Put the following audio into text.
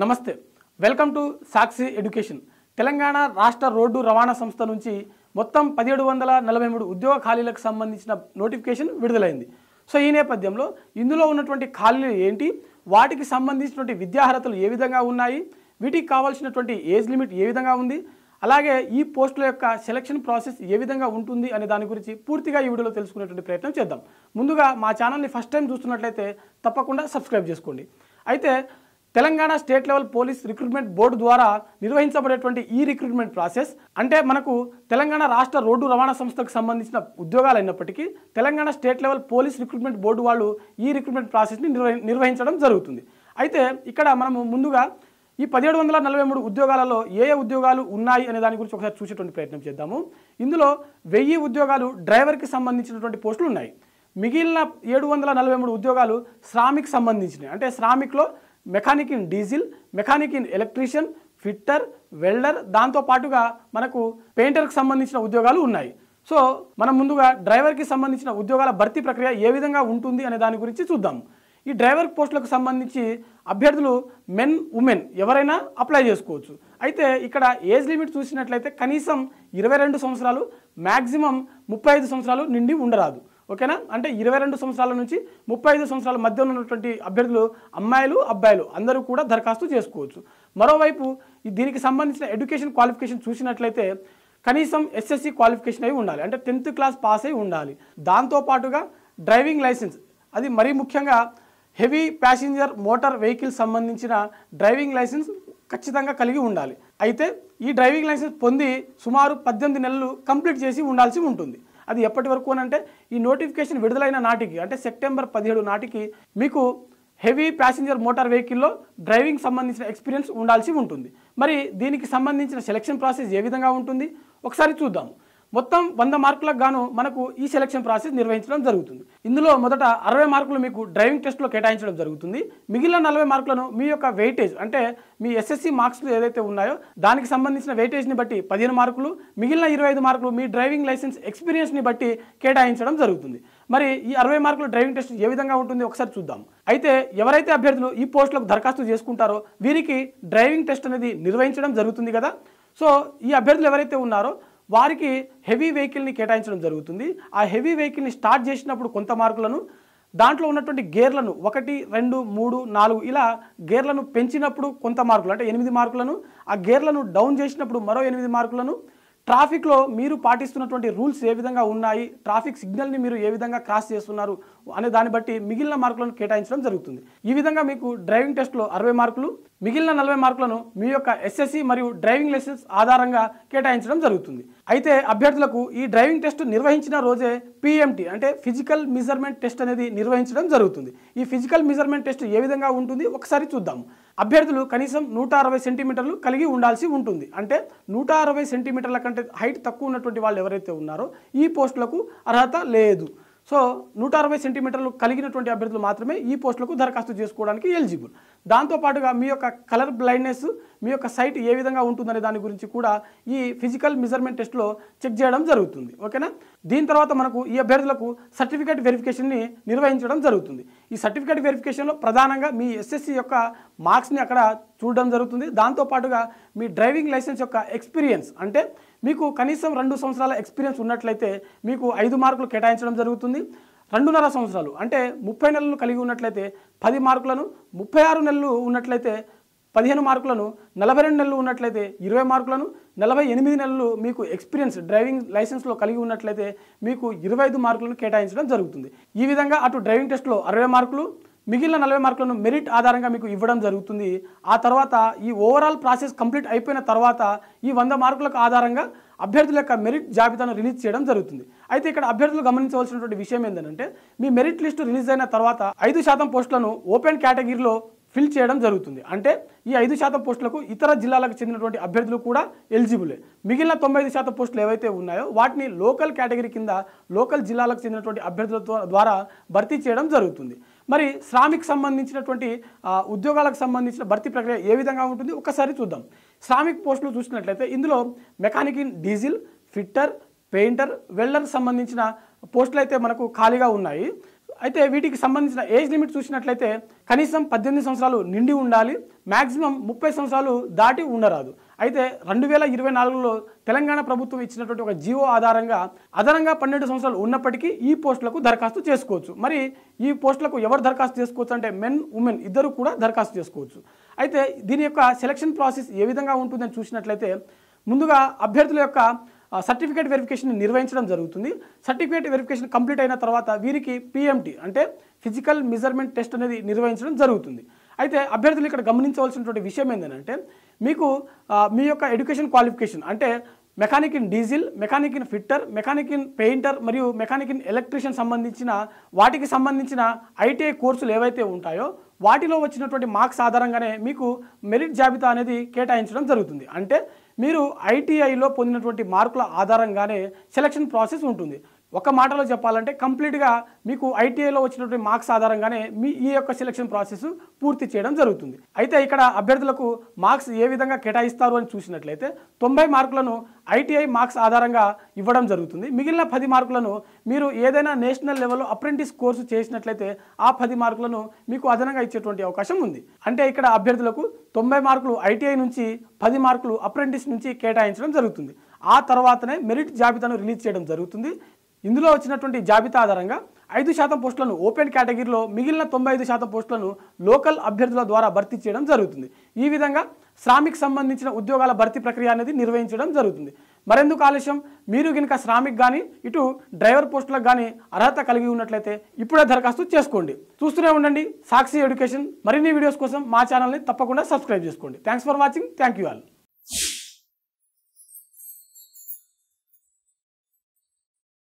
నమస్తే welcome to Sakshi education Telangana రాష్ట్ర road రవాణా సంస్థ నుంచి మొత్తం 1743 ఉద్యోగ ఖాళీలకు సంబంధించిన నోటిఫికేషన్ విడుదలైంది. సో ఈ నేపథ్యంలో ఇందులో ఉన్నటువంటి ఖాళీలు ఏంటి, వాటికి సంబంధించినటువంటి విద్యార్హతలు ఏ విధంగా ఉన్నాయి, వీటికి కావాల్సినటువంటి ఏజ్ లిమిట్ ఏ విధంగా ఉంది, అలాగే ఈ పోస్టుల యొక్క సెలక్షన్ ప్రాసెస్ ఏ విధంగా ఉంటుంది అనే దాని గురించి పూర్తిగా ఈ వీడియోలో తెలుసుకునేటువంటి ప్రయత్నం చేద్దాం. ముందుగా మా ఛానల్ని ఫస్ట్ టైం చూస్తున్నట్లయితే తప్పకుండా సబ్స్క్రైబ్ చేసుకోండి. అయితే Telangana state level police recruitment board ద్వారా నిర్వహించబడేటువంటి ఈ రిక్రూట్మెంట్ ప్రాసెస్ అంటే మనకు తెలంగాణ రాష్ట్ర రోడ్డు రవాణా సంస్థకు సంబంధించిన ఉద్యోగాలు అయినప్పటికీ Telangana state level police recruitment board వాళ్ళు ఈ రిక్రూట్మెంట్ ప్రాసెస్ని నిర్వహించడం జరుగుతుంది. అయితే ఇక్కడ మనము ముందుగా ఈ 1743 ఉద్యోగాలలో ఏ ఉద్యోగాలు ఉన్నాయి అనే దాని గురించి ఒకసారి చూసేటువంటి ప్రయత్నం చేద్దాము. ఇందులో 1000 ఉద్యోగాలు డ్రైవర్కి సంబంధించినటువంటి పోస్టులు ఉన్నాయి. మిగిలిన 743 ఉద్యోగాలు శ్రామిక్ సంబంధించినవి. అంటే శ్రామిక్లో mechanic in diesel, mechanic in electrician, fitter, welder, దాంతో పాటుగా మనకు పెయింటర్కి సంబంధించిన ఉద్యోగాలు ఉన్నాయి. సో మనం ముందుగా డ్రైవర్కి సంబంధించిన ఉద్యోగాల భర్తీ ప్రక్రియ ఏ విధంగా ఉంటుంది అనే దాని గురించి చూద్దాము. ఈ డ్రైవర్ పోస్టులకు సంబంధించి అభ్యర్థులు మెన్ ఉమెన్ ఎవరైనా అప్లై చేసుకోవచ్చు. అయితే ఇక్కడ ఏజ్ లిమిట్ చూసినట్లయితే కనీసం 22 సంవత్సరాలు, మ్యాక్సిమం 35 సంవత్సరాలు నిండి ఉండరాదు. ఓకేనా? అంటే 22 సంవత్సరాల నుంచి 35 సంవత్సరాల మధ్య ఉన్నటువంటి అభ్యర్థులు అమ్మాయిలు అబ్బాయిలు అందరూ కూడా దరఖాస్తు చేసుకోవచ్చు. మరోవైపు దీనికి సంబంధించిన ఎడ్యుకేషన్ క్వాలిఫికేషన్ చూసినట్లయితే కనీసం ఎస్ఎస్సి క్వాలిఫికేషన్ అయి ఉండాలి, అంటే 10th క్లాస్ పాస్ అయి ఉండాలి. దాంతోపాటుగా డ్రైవింగ్ లైసెన్స్, అది మరీ ముఖ్యంగా హెవీ ప్యాసింజర్ మోటార్ వెహికల్ సంబంధించిన డ్రైవింగ్ లైసెన్స్ ఖచ్చితంగా కలిగి ఉండాలి. అయితే ఈ డ్రైవింగ్ లైసెన్స్ పొంది సుమారు 18 నెలలు కంప్లీట్ చేసి ఉండాల్సి ఉంటుంది. అది ఎప్పటి వరకు అని అంటే ఈ నోటిఫికేషన్ విడుదలైన నాటికి, అంటే సెప్టెంబర్ 17 నాటికి మీకు హెవీ ప్యాసింజర్ మోటార్ వెహికల్లో డ్రైవింగ్ సంబంధించిన ఎక్స్పీరియన్స్ ఉండాల్సి ఉంటుంది. మరి దీనికి సంబంధించిన సెలక్షన్ ప్రాసెస్ ఏ విధంగా ఉంటుంది ఒకసారి చూద్దాం. మొత్తం 100 మార్కులకు గాను మనకు ఈ సెలక్షన్ ప్రాసెస్ నిర్వహించడం జరుగుతుంది. ఇందులో మొదట 60 మార్కులు మీకు డ్రైవింగ్ టెస్ట్లో కేటాయించడం జరుగుతుంది. మిగిలిన 40 మార్కులను మీ యొక్క వెయిటేజ్, అంటే మీ ఎస్ఎస్సి మార్క్స్ ఏదైతే ఉన్నాయో దానికి సంబంధించిన వెయిటేజ్ని బట్టి 15 మార్కులు, మిగిలిన 25 మార్కులు మీ డ్రైవింగ్ లైసెన్స్ ఎక్స్పీరియన్స్ని బట్టి కేటాయించడం జరుగుతుంది. మరి ఈ 60 మార్కుల డ్రైవింగ్ టెస్ట్ ఏ విధంగా ఉంటుంది ఒకసారి చూద్దాం. అయితే ఎవరైతే అభ్యర్థులు ఈ పోస్టులకు దరఖాస్తు చేసుకుంటారో వీరికి డ్రైవింగ్ టెస్ట్ అనేది నిర్వహించడం జరుగుతుంది కదా. సో ఈ అభ్యర్థులు ఎవరైతే ఉన్నారో వారికి హెవీ వెహికల్ని కేటాయించడం జరుగుతుంది. ఆ హెవీ వెహికల్ని స్టార్ట్ చేసినప్పుడు కొంత మార్కులను, దాంట్లో ఉన్నటువంటి గేర్లను 1, 2, 3, 4 ఇలా గేర్లను పెంచినప్పుడు కొంత మార్కులు, అంటే 8 మార్కులను, ఆ గేర్లను డౌన్ చేసినప్పుడు మరో 8 మార్కులను, ట్రాఫిక్లో మీరు పాటిస్తున్నటువంటి రూల్స్ ఏ విధంగా ఉన్నాయి, ట్రాఫిక్ సిగ్నల్ని మీరు ఏ విధంగా క్రాస్ చేస్తున్నారు అనే దాన్ని బట్టి మిగిలిన మార్కులను కేటాయించడం జరుగుతుంది. ఈ విధంగా మీకు డ్రైవింగ్ టెస్ట్లో 60 మార్కులు, మిగిలిన 40 మార్కులను మీ యొక్క ఎస్ఎస్సి మరియు డ్రైవింగ్ లైసెన్స్ ఆధారంగా కేటాయించడం జరుగుతుంది. అయితే అభ్యర్థులకు ఈ డ్రైవింగ్ టెస్ట్ నిర్వహించిన రోజే పిఎంటీ అంటే ఫిజికల్ మెజర్మెంట్ టెస్ట్ అనేది నిర్వహించడం జరుగుతుంది. ఈ ఫిజికల్ మెజర్మెంట్ టెస్ట్ ఏ విధంగా ఉంటుంది ఒకసారి చూద్దాం. అభ్యర్థులు కనీసం 160 సెంటీమీటర్లు కలిగి ఉండాల్సి ఉంటుంది. అంటే 160 సెంటీమీటర్ల కంటే హైట్ తక్కువ ఉన్నటువంటి వాళ్ళు ఎవరైతే ఉన్నారో ఈ పోస్టులకు అర్హత లేదు. సో 160 సెంటీమీటర్లు కలిగినటువంటి అభ్యర్థులు మాత్రమే ఈ పోస్టులకు దరఖాస్తు చేసుకోవడానికి ఎలిజిబుల్. దాంతోపాటుగా మీ యొక్క కలర్ బ్లైండ్నెస్, మీ యొక్క సైట్ ఏ విధంగా ఉంటుందనే దాని గురించి కూడా ఈ ఫిజికల్ మెజర్మెంట్ టెస్ట్లో చెక్ చేయడం జరుగుతుంది. ఓకేనా? దీని తర్వాత మనకు ఈ అభ్యర్థులకు సర్టిఫికేట్ వెరిఫికేషన్ని నిర్వహించడం జరుగుతుంది. ఈ సర్టిఫికేట్ వెరిఫికేషన్లో ప్రధానంగా మీ ఎస్ఎస్సి యొక్క మార్క్స్ని అక్కడ చూడడం జరుగుతుంది. దాంతోపాటుగా మీ డ్రైవింగ్ లైసెన్స్ యొక్క ఎక్స్పీరియన్స్, అంటే మీకు కనీసం 2 సంవత్సరాల ఎక్స్పీరియన్స్ ఉన్నట్లయితే మీకు 5 మార్కులు కేటాయించడం జరుగుతుంది. 2.5 సంవత్సరాలు అంటే 30 నెలలు కలిగి ఉన్నట్లయితే 10 మార్కులను, 36 నెలలు ఉన్నట్లయితే 15 మార్కులను, 42 నెలలు ఉన్నట్లయితే 20 మార్కులను, 48 నెలలు మీకు ఎక్స్పీరియన్స్ డ్రైవింగ్ లైసెన్స్లో కలిగి ఉన్నట్లయితే మీకు 25 మార్కులను కేటాయించడం జరుగుతుంది. ఈ విధంగా అటు డ్రైవింగ్ టెస్ట్లో 60 మార్కులు, మిగిలిన 40 మార్కులను మెరిట్ ఆధారంగా మీకు ఇవ్వడం జరుగుతుంది. ఆ తర్వాత ఈ ఓవరాల్ ప్రాసెస్ కంప్లీట్ అయిపోయిన తర్వాత ఈ 100 మార్కులకు ఆధారంగా అభ్యర్థుల యొక్క మెరిట్ జాబితాను రిలీజ్ చేయడం జరుగుతుంది. అయితే ఇక్కడ అభ్యర్థులు గమనించవలసినటువంటి విషయం ఏంటంటే మీ మెరిట్ లిస్టు రిలీజ్ అయిన తర్వాత 5% పోస్టులను ఓపెన్ కేటగిరీలో ఫిల్ చేయడం జరుగుతుంది. అంటే ఈ 5% పోస్టులకు ఇతర జిల్లాలకు చెందినటువంటి అభ్యర్థులు కూడా ఎలిజిబులే. మిగిలిన 95% పోస్టులు ఏవైతే ఉన్నాయో వాటిని లోకల్ కేటగిరీ కింద లోకల్ జిల్లాలకు చెందినటువంటి అభ్యర్థుల ద్వారా భర్తీ చేయడం జరుగుతుంది. మరి శ్రామిక్ సంబంధించినటువంటి ఉద్యోగాలకు సంబంధించిన భర్తీ ప్రక్రియ ఏ విధంగా ఉంటుంది ఒకసారి చూద్దాం. శ్రామిక్ పోస్టులు చూసినట్లయితే ఇందులో mechanic in diesel, fitter, painter, welder సంబంధించిన పోస్టులు అయితే మనకు ఖాళీగా ఉన్నాయి. అయితే వీటికి సంబంధించిన ఏజ్ లిమిట్ చూసినట్లయితే కనీసం 18 సంవత్సరాలు నిండి ఉండాలి, మ్యాక్సిమం 30 సంవత్సరాలు దాటి ఉండరాదు. అయితే 2024లో తెలంగాణ ప్రభుత్వం ఇచ్చినటువంటి ఒక జీవో ఆధారంగా అదనంగా 12 సంవత్సరాలు ఉన్నప్పటికీ ఈ పోస్టులకు దరఖాస్తు చేసుకోవచ్చు. మరి ఈ పోస్టులకు ఎవరు దరఖాస్తు చేసుకోవచ్చు అంటే మెన్ ఉమెన్ ఇద్దరు కూడా దరఖాస్తు చేసుకోవచ్చు. అయితే దీని యొక్క సెలక్షన్ ప్రాసెస్ ఏ విధంగా ఉంటుందని చూసినట్లయితే ముందుగా అభ్యర్థుల యొక్క సర్టిఫికేట్ వెరిఫికేషన్ నిర్వహించడం జరుగుతుంది. సర్టిఫికేట్ వెరిఫికేషన్ కంప్లీట్ అయిన తర్వాత వీరికి పిఎంటీ అంటే ఫిజికల్ మెజర్మెంట్ టెస్ట్ అనేది నిర్వహించడం జరుగుతుంది. అయితే అభ్యర్థులు ఇక్కడ గమనించవలసినటువంటి విషయం ఏంటంటే మీకు మీ యొక్క ఎడ్యుకేషన్ క్వాలిఫికేషన్ అంటే mechanic in diesel, mechanic in fitter, mechanic in painter మరియు మెకానిక్ ఇన్ ఎలక్ట్రీషియన్ సంబంధించిన వాటికి సంబంధించిన ఐటీఐ కోర్సులు ఏవైతే ఉంటాయో వాటిలో వచ్చినటువంటి మార్క్స్ ఆధారంగానే మీకు మెరిట్ జాబితా అనేది కేటాయించడం జరుగుతుంది. అంటే మీరు ఐటీఐలో పొందినటువంటి మార్కుల ఆధారంగానే సెలక్షన్ ప్రాసెస్ ఉంటుంది. ఒక మాటలో చెప్పాలంటే కంప్లీట్గా మీకు ఐటీఐలో వచ్చినటువంటి మార్క్స్ ఆధారంగానే ఈ యొక్క సెలక్షన్ ప్రాసెస్ పూర్తి చేయడం జరుగుతుంది. అయితే ఇక్కడ అభ్యర్థులకు మార్క్స్ ఏ విధంగా కేటాయిస్తారు అని చూసినట్లయితే 90 మార్కులను ఐటీఐ మార్క్స్ ఆధారంగా ఇవ్వడం జరుగుతుంది. మిగిలిన 10 మార్కులను మీరు ఏదైనా నేషనల్ లెవెల్లో అప్రెంటిస్ కోర్సు చేసినట్లయితే ఆ 10 మార్కులను మీకు అదనంగా ఇచ్చేటువంటి అవకాశం ఉంది. అంటే ఇక్కడ అభ్యర్థులకు 90 మార్కులు ఐటీఐ నుంచి 10 మార్కులు అప్రెంటిస్ నుంచి కేటాయించడం జరుగుతుంది. ఆ తర్వాతనే మెరిట్ జాబితాను రిలీజ్ చేయడం జరుగుతుంది. ఇందులో వచ్చినటువంటి జాబితా ఆధారంగా 5% పోస్టులను ఓపెన్ కేటగిరీలో, మిగిలిన 95% పోస్టులను లోకల్ అభ్యర్థుల ద్వారా భర్తీ చేయడం జరుగుతుంది. ఈ విధంగా శ్రామిక్ సంబంధించిన ఉద్యోగాల భర్తీ ప్రక్రియ అనేది నిర్వహించడం జరుగుతుంది. మరెందుకు ఆలస్యం, మీరు కనుక శ్రామిక్ కానీ ఇటు డ్రైవర్ పోస్టులకు కానీ అర్హత కలిగి ఉన్నట్లయితే ఇప్పుడే దరఖాస్తు చేసుకోండి. చూస్తూనే ఉండండి సాక్షి ఎడ్యుకేషన్. మరిన్ని వీడియోస్ కోసం మా ఛానల్ని తప్పకుండా సబ్స్క్రైబ్ చేసుకోండి. Thanks for watching. Thank you all.